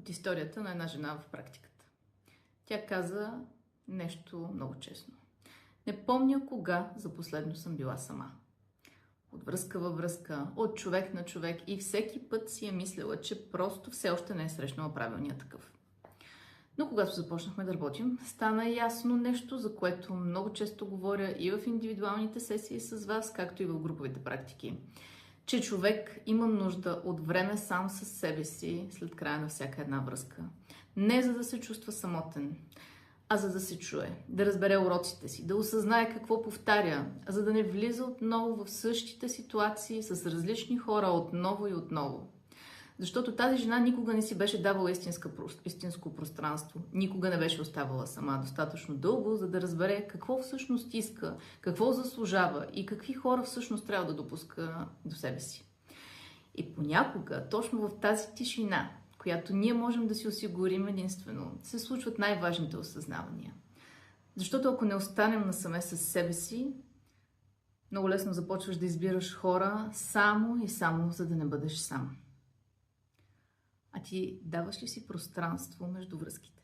от историята на една жена в практиката. Тя каза нещо много честно. Не помня кога за последно съм била сама. От връзка във връзка, от човек на човек и всеки път си е мислила, че просто все още не е срещнала правилния такъв. Но когато започнахме да работим, стана ясно нещо, за което много често говоря и в индивидуалните сесии с вас, както и в груповите практики. Че човек има нужда от време сам със себе си след края на всяка една връзка. Не за да се чувства самотен, а за да се чуе, да разбере уроците си, да осъзнае какво повтаря, за да не влиза отново в същите ситуации с различни хора отново и отново. Защото тази жена никога не си беше давала истинско пространство, никога не беше оставала сама достатъчно дълго, за да разбере какво всъщност иска, какво заслужава и какви хора всъщност трябва да допуска до себе си. И понякога, точно в тази тишина, която ние можем да си осигурим единствено, се случват най-важните осъзнавания. Защото ако не останем насаме с себе си, много лесно започваш да избираш хора само и само, за да не бъдеш сам. А ти даваш ли си пространство между връзките?